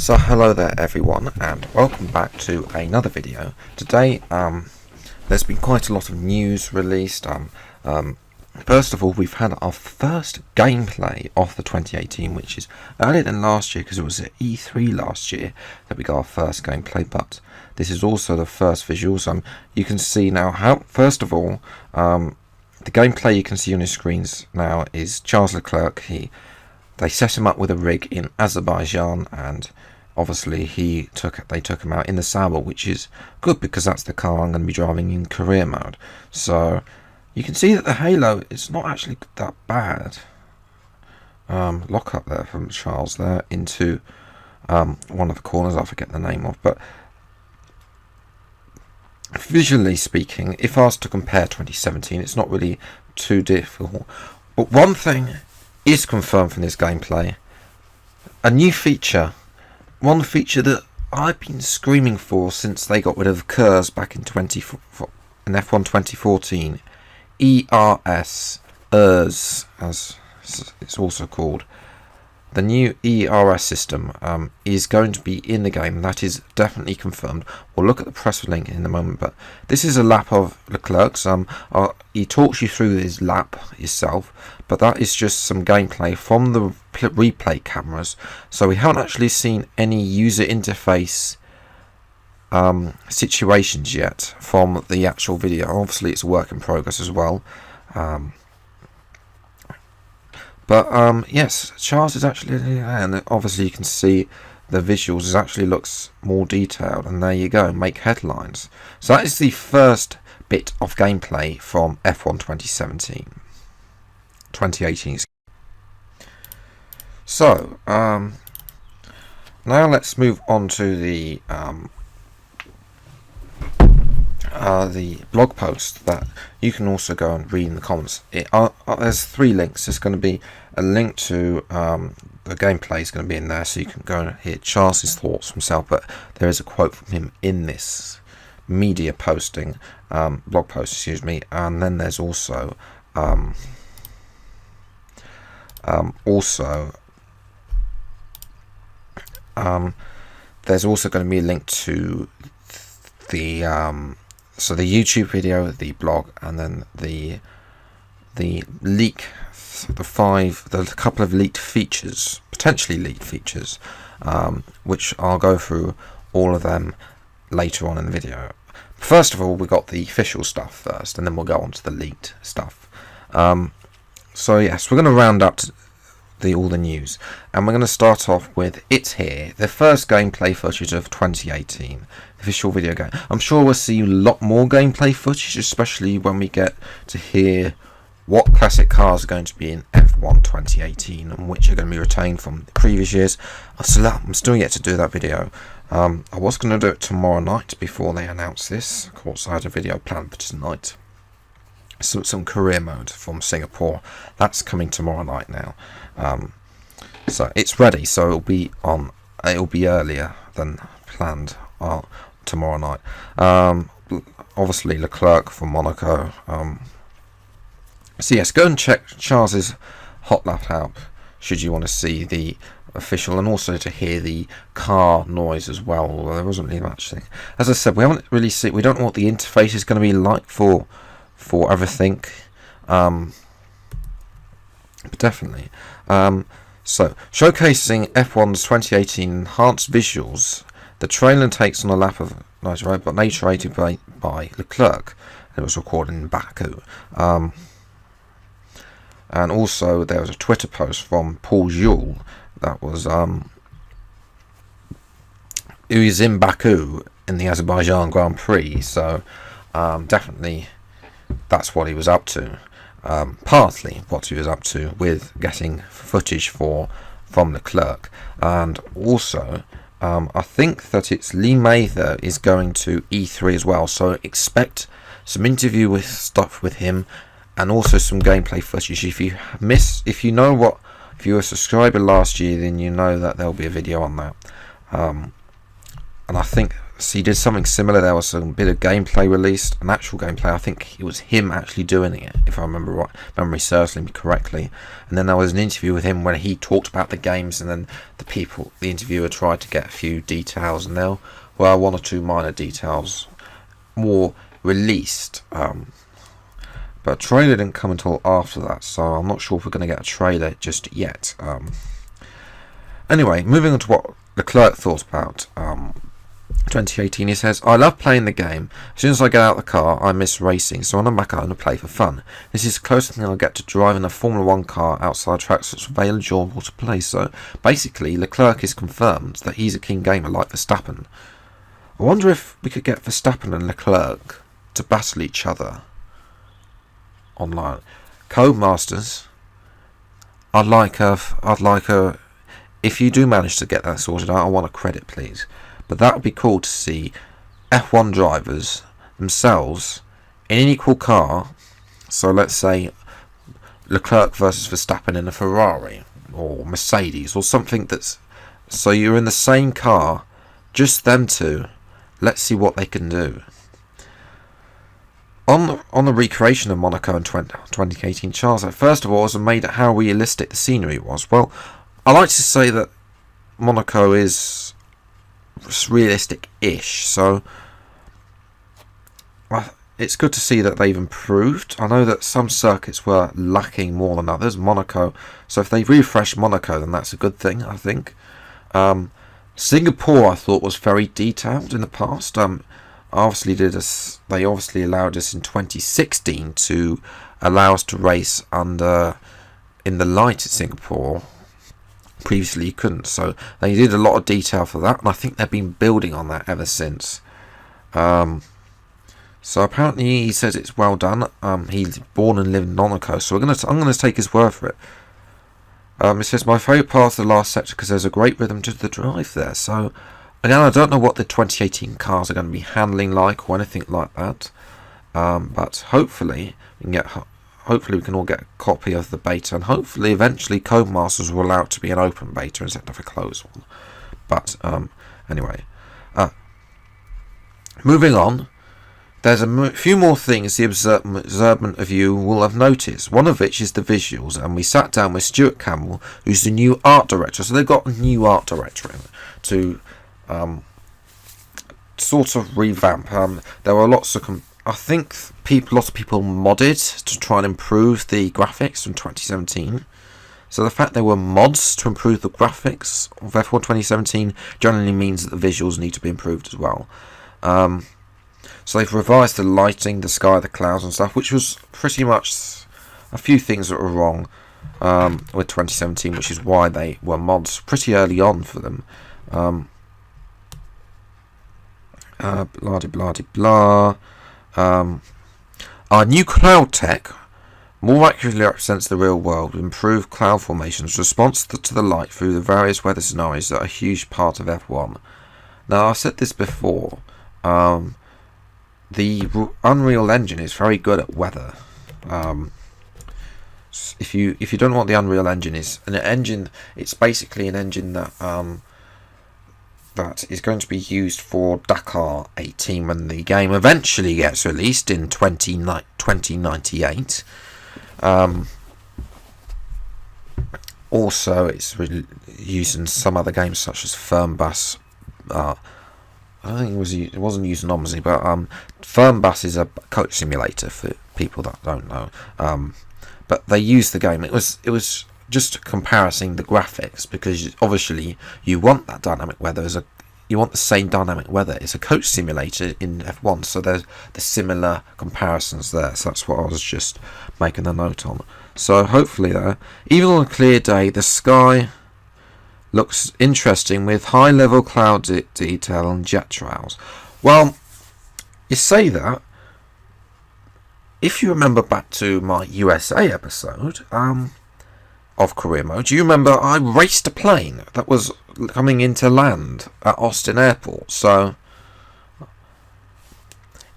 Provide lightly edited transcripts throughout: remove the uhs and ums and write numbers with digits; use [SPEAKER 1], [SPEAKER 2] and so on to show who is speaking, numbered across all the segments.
[SPEAKER 1] So hello there everyone, and welcome back to another video. Today there's been quite a lot of news released. First of all, we've had our first gameplay of the 2018, which is earlier than last year because it was at E3 last year that we got our first gameplay, but this is also the first visuals. You can see now how, first of all, the gameplay you can see on your screens now is Charles Leclerc. They set him up with a rig in Azerbaijan, and obviously they took him out in the Sauber, which is good because that's the car I'm going to be driving in career mode. So you can see that the halo is not actually that bad. Lock up there from Charles there into one of the corners I forget the name of, but visually speaking, if I was to compare 2017, it's not really too difficult. But one thing is confirmed from this gameplay: a new feature, one feature that I've been screaming for since they got rid of KERS back in F1 2014. ERS, as it's also called. The new ERS system is going to be in the game. That is definitely confirmed. We'll look at the press link in a moment, but this is a lap of Leclerc's. He talks you through his lap itself, but that is just some gameplay from the replay cameras. So we haven't actually seen any user interface situations yet from the actual video. Obviously, it's a work in progress as well. But yes, Charles is actually there, and obviously you can see the visuals. It actually looks more detailed, and there you go, make headlines. So that is the first bit of gameplay from F1 2018. So now let's move on to the blog post that you can also go and read in the comments. There's 3 links. There's going to be a link to the gameplay is going to be in there, so you can go and hear Charles's thoughts himself, but there is a quote from him in this media posting, blog post, excuse me, and then there's also there's also going to be a link to the so the YouTube video, the blog, and then the leak, the couple of leaked features, potentially leaked features, which I'll go through all of them later on in the video. First of all, we got the official stuff first, and then we'll go on to the leaked stuff. So yes, we're going to round up all the news, and we're going to start off with It's Here, the first gameplay footage of 2018, official video game. I'm sure we'll see a lot more gameplay footage, especially when we get to hear what classic cars are going to be in F1 2018 and which are going to be retained from the previous years. I'm still yet to do that video. I was going to do it tomorrow night before they announce this. Of course, I had a video planned for tonight. Some career mode from Singapore. That's coming tomorrow night now. So it's ready. So it'll be earlier than planned tomorrow night. Obviously Leclerc from Monaco. So yes, go and check Charles's hot lap out should you want to see the official, and also to hear the car noise as well. Although there wasn't really much thing. As I said, we haven't really seen. We don't know what the interface is going to be like for everything, but definitely. So showcasing F1's 2018 enhanced visuals, the trailer takes on a lap of nice road, but narrated by Leclerc. It was recorded in Baku. And also there was a Twitter post from Paul Jules that was who is in Baku in the Azerbaijan Grand Prix. So definitely that's what he was up to. Partly what he was up to with getting footage from Leclerc, and also I think that it's Lee Mather is going to E3 as well, so expect some interview stuff with him, and also some gameplay footage. If you were a subscriber last year, then you know that there'll be a video on that. And I think So he did something similar. There was some bit of gameplay released, an actual gameplay. I think it was him actually doing it, if I remember right, memory serves me correctly. And then there was an interview with him when he talked about the games, and then the interviewer tried to get a few details, and there were one or two minor details more released. But a trailer didn't come until after that, so I'm not sure if we're going to get a trailer just yet. Anyway, moving on to what Leclerc thought about 2018, he says, I love playing the game. As soon as I get out of the car, I miss racing, so when I'm back home to play for fun. This is the closest thing I'll get to driving a Formula 1 car outside tracks, so it's very enjoyable to play. So basically, Leclerc is confirmed that he's a keen gamer like Verstappen. I wonder if we could get Verstappen and Leclerc to battle each other online. Codemasters, I'd like a. If you do manage to get that sorted out, I want a credit, please. But that would be cool to see F1 drivers themselves in an equal car. So let's say Leclerc versus Verstappen in a Ferrari or Mercedes or something that's... So you're in the same car, just them two. Let's see what they can do. On the recreation of Monaco in 2018, Charles, first of all, was made at how realistic the scenery was. Well, I like to say that Monaco is realistic-ish, so it's good to see that they've improved. I know that some circuits were lacking more than others, Monaco, so if they refresh Monaco, then that's a good thing, I think. Singapore, I thought, was very detailed in the past. They obviously allowed us in 2016 to allow us to race in the light at Singapore. Previously you couldn't, so they did a lot of detail for that, and I think they've been building on that ever since. So apparently he says it's well done. He's born and lived in Monaco, so I'm going to take his word for it. It says my favourite part of the last sector because there's a great rhythm to the drive there. So again, I don't know what the 2018 cars are going to be handling like or anything like that, but hopefully we can all get a copy of the beta, and hopefully eventually Codemasters will allow it to be an open beta instead of a closed one. But anyway, moving on, there's a few more things the observant of you will have noticed. One of which is the visuals, and we sat down with Stuart Campbell, who's the new art director. So they've got a new art director to sort of revamp. There were lots of I think lots of people modded to try and improve the graphics from 2017. So the fact there were mods to improve the graphics of F1 2017 generally means that the visuals need to be improved as well. So they've revised the lighting, the sky, the clouds and stuff, which was pretty much a few things that were wrong with 2017, which is why they were mods pretty early on for them. Blah. Our new cloud tech more accurately represents the real world with improved cloud formations, response to the light through the various weather scenarios that are a huge part of F1. Now, I've said this before, the Unreal Engine is very good at weather. If you don't know what the Unreal Engine is, it's basically an engine that is going to be used for Dakar 18 when the game eventually gets released in 2098. Also, it's used in some other games such as Fernbus. I don't think it wasn't used in Omni, but Fernbus is a coach simulator for people that don't know. But they used the game. It was just comparing the graphics, because obviously you want that dynamic weather you want the same dynamic weather. It's a coach simulator in F1, so there's the similar comparisons there. So that's what I was just making a note on. So hopefully even on a clear day, the sky looks interesting with high level cloud detail and jet trails. Well, you say that. If you remember back to my USA episode of career mode, do you remember I raced a plane that was coming into land at Austin Airport? So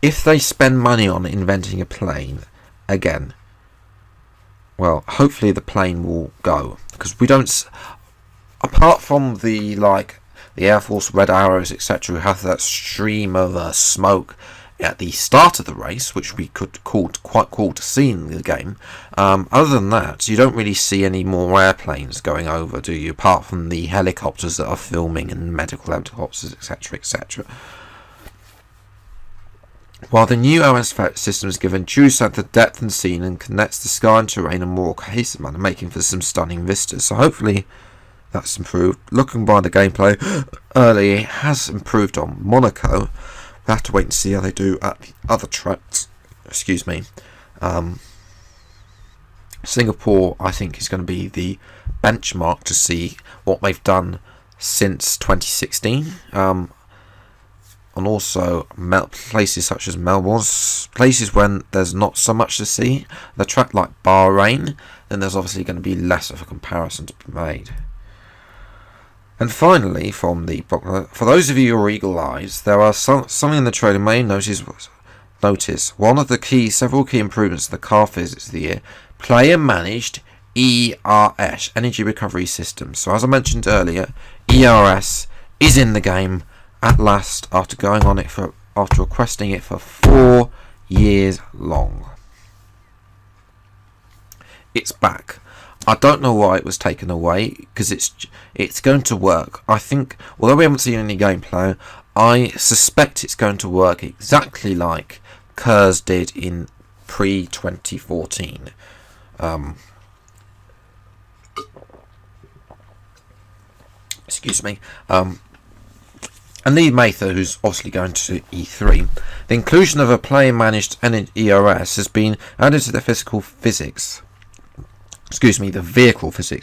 [SPEAKER 1] if they spend money on inventing a plane again, well, hopefully the plane will go, because we don't, apart from the the Air Force Red Arrows, etc., who have that stream of smoke at the start of the race, which we could quite cool to see in the game. Other than that, you don't really see any more airplanes going over, do you? Apart from the helicopters that are filming, and medical helicopters, etc., etc. While the new OS system is given true sense of depth and scene and connects the sky and terrain in a more cohesive manner, making for some stunning vistas. So hopefully that's improved. Looking by the gameplay early, it has improved on Monaco. We'll have to wait and see how they do at the other tracks. Excuse me. Singapore, I think, is going to be the benchmark to see what they've done since 2016. And also places such as Melbourne, places when there's not so much to see. The track like Bahrain, then there's obviously going to be less of a comparison to be made. And finally, from the book, for those of you who are eagle eyes, there are something in the trailer may notice. One of the several key improvements to the car physics of the year: player managed ERS, energy recovery system. So as I mentioned earlier, ERS is in the game at last, after requesting it for 4 years long. It's back. I don't know why it was taken away, because it's going to work. I think, although we haven't seen any gameplay, I suspect it's going to work exactly like ERS did in pre-2014. Excuse me. And Lee Mather, who's obviously going to E3, the inclusion of a player-managed ERS has been added to the vehicle physics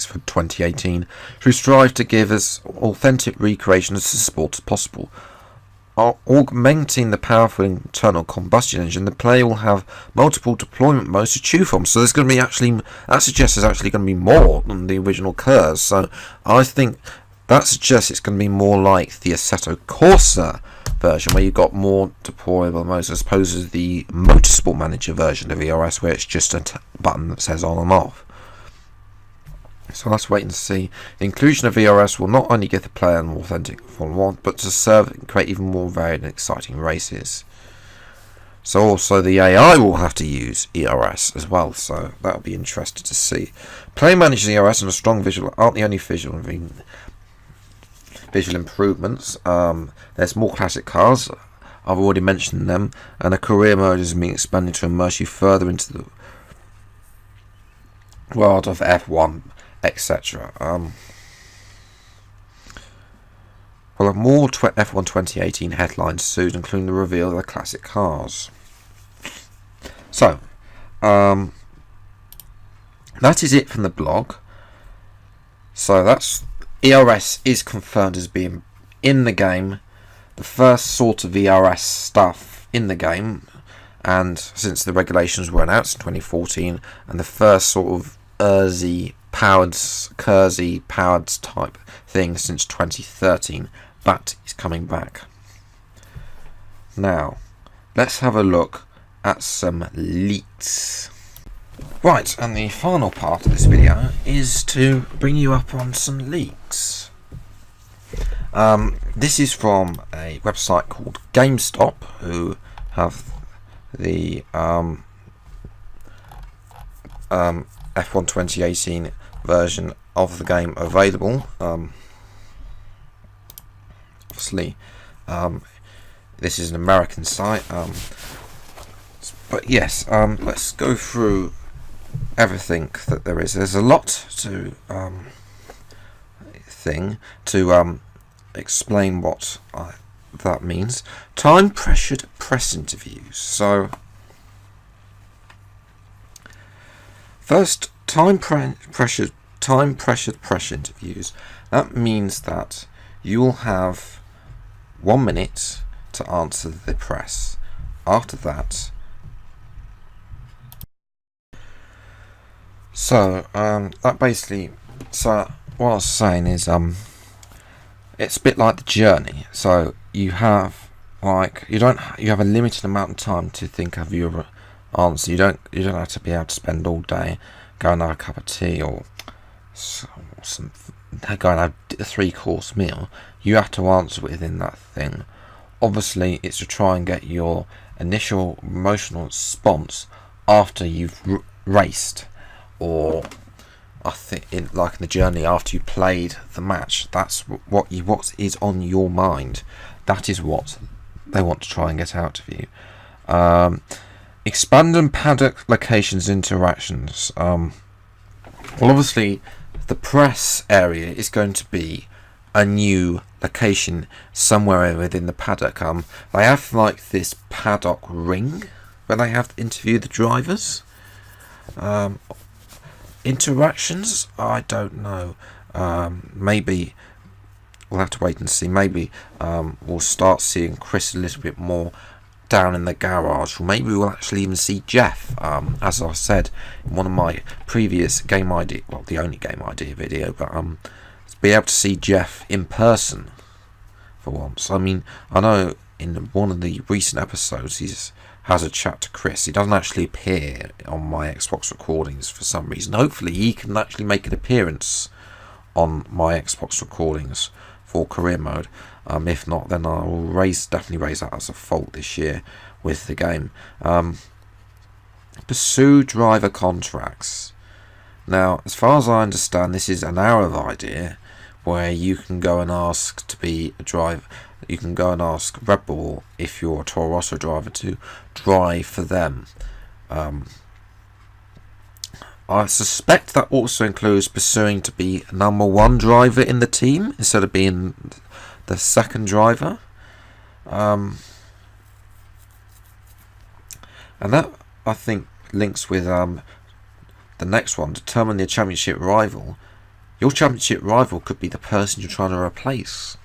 [SPEAKER 1] for 2018, to strive to give as authentic recreation as sport as possible. Augmenting the powerful internal combustion engine, the player will have multiple deployment modes to choose from. So there's going to be that suggests there's actually going to be more than the original ERS. So I think that suggests it's going to be more like the Assetto Corsa version, where you've got more deployable modes, as opposed to the Motorsport Manager version of ERS, where it's just a button that says on and off. So let's wait and see. The inclusion of ERS will not only give the player an authentic Formula 1, but to serve and create even more varied and exciting races. So also the AI will have to use ERS as well, so that'll be interesting to see. Player managed ERS and a strong visual aren't the only visual improvements. There's more classic cars, I've already mentioned them, and a career mode is being expanded to immerse you further into the world of F1, etc. We'll have more F1 2018 headlines soon, including the reveal of the classic cars. So, that is it from the blog. So that's ERS is confirmed as being in the game, the first sort of ERS stuff in the game, and since the regulations were announced in 2014, and the first sort of ERS powered type thing since 2013, that is coming back. Now, let's have a look at some leaks. Right, and the final part of this video is to bring you up on some leaks. This is from a website called GameStop, who have the F1 2018 version of the game available. Obviously, this is an American site, but yes, let's go through everything that there is. There's a lot to explain what that means. Time pressured press interviews. So first, time pressured press interviews. That means that you will have 1 minute to answer the press. After that, that basically, so what I was saying is, it's a bit like The Journey. So you have you have a limited amount of time to think of your answer. You don't have to be able to spend all day going to have a cup of tea or some go and have a 3-course meal, you have to answer within that thing. Obviously, it's to try and get your initial emotional response after you've raced, or I think in the journey after you played the match. That's what is on your mind. That is what they want to try and get out of you. Expanding paddock locations interactions. Well, obviously, the press area is going to be a new location somewhere within the paddock. They have like this paddock ring where they have to interview the drivers. Interactions, I don't know. Maybe we'll have to wait and see. Maybe we'll start seeing Chris a little bit more down in the garage, or maybe we'll actually even see Jeff. As I said in one of my previous game idea, well, the only game idea video, but be able to see Jeff in person for once. I mean, I know in one of the recent episodes he has a chat to Chris. He doesn't actually appear on my Xbox recordings for some reason. Hopefully he can actually make an appearance on my Xbox recordings for career mode. If not, then I will definitely raise that as a fault this year with the game. Pursue driver contracts. Now, as far as I understand, this is an hour of idea where you can go and ask to be a driver. You can go and ask Red Bull, if you're a Toro Rosso driver, to drive for them. I suspect that also includes pursuing to be number 1 driver in the team instead of being the second driver. And that, I think, links with the next one. Determine your championship rival. Your championship rival could be the person you're trying to replace.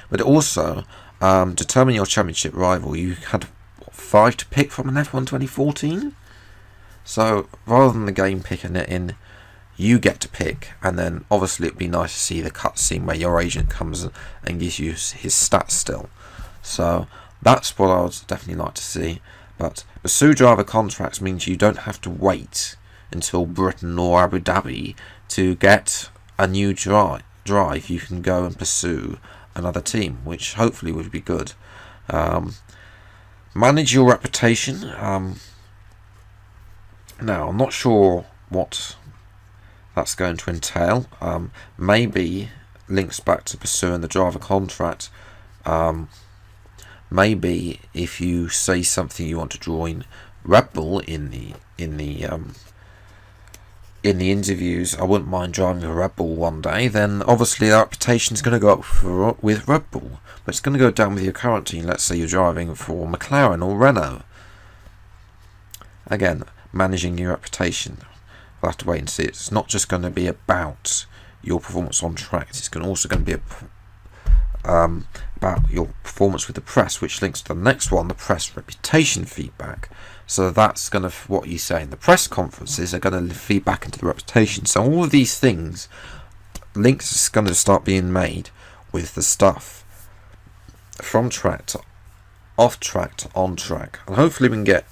[SPEAKER 1] But also, determine your championship rival. You had 5 to pick from an F1 2014. So rather than the game picking it in, you get to pick. And then obviously it'd be nice to see the cutscene where your agent comes and gives you his stats still. So that's what I would definitely like to see. But pursue driver contracts means you don't have to wait until Britain or Abu Dhabi to get a new drive. You can go and pursue another team, which hopefully would be good. Manage your reputation. Now, I'm not sure what that's going to entail. Maybe links back to pursuing the driver contract. Maybe if you say something you want to join Red Bull in the interviews, I wouldn't mind driving a Red Bull one day, then obviously that reputation is going to go up with Red Bull, but it's going to go down with your current team. Let's say you're driving for McLaren or Renault. Again, managing your reputation. We'll have to wait and see. It's not just going to be about your performance on track. It's also going to be about your performance with the press, which links to the next one, the press reputation feedback. So that's going to, what you say in the press conferences are going to feed back into the reputation. So all of these things, links are going to start being made with the stuff from track to off track to on track, and hopefully we can get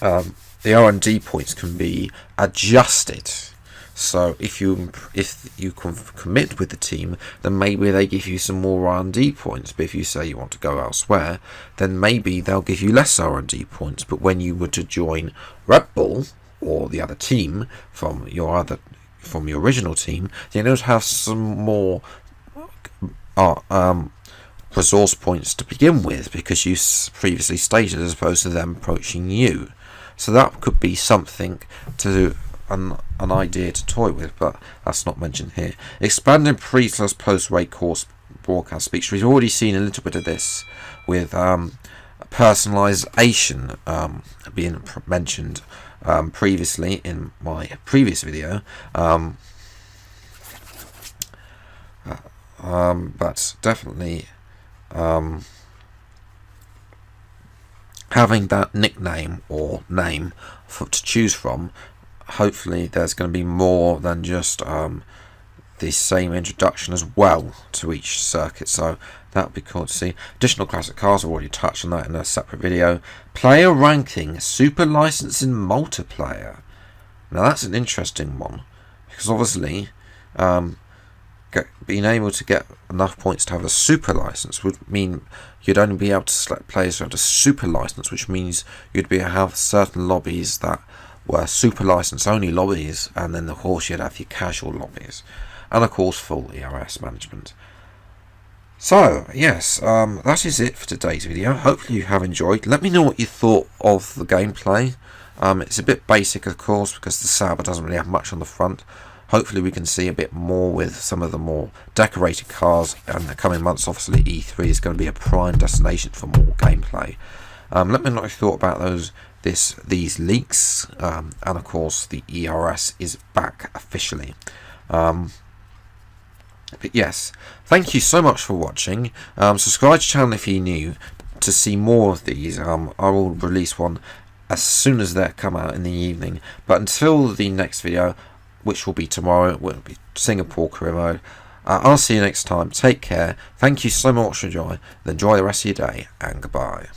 [SPEAKER 1] the R&D points can be adjusted. So if you commit with the team, then maybe they give you some more R&D points. But if you say you want to go elsewhere, then maybe they'll give you less R&D points. But when you were to join Red Bull or the other team from your original team, then you'll have some more resource points to begin with, because you previously stated, as opposed to them approaching you. So that could be something to an idea to toy with, but that's not mentioned here. Expanding pre/post-race course broadcast speech. We've already seen a little bit of this with personalization being mentioned previously in my previous video. But definitely having that nickname or name to choose from. Hopefully there's going to be more than just the same introduction as well to each circuit, so that would be cool to see. Additional classic cars, I've already touched on that in a separate video. Player ranking, super licensing multiplayer. Now that's an interesting one, because obviously being able to get enough points to have a super license would mean you'd only be able to select players who had a super license, which means you'd be able to have certain lobbies that were super license only lobbies, and then of course you'd have your casual lobbies, and of course full ERS management. So yes, that is it for today's video. Hopefully you have enjoyed. Let me know what you thought of the gameplay. It's a bit basic, of course, because the Sauber doesn't really have much on the front. Hopefully we can see a bit more with some of the more decorated cars in the coming months. Obviously E3 is going to be a prime destination for more gameplay. Let me know what you thought about these leaks, and of course the ERS is back officially. But yes, thank you so much for watching. Subscribe to the channel if you're new to see more of these. I will release one as soon as they come out in the evening. But until the next video, which will be tomorrow, it will be Singapore career mode. I'll see you next time. Take care. Thank you so much for joining. Enjoy the rest of your day, and goodbye.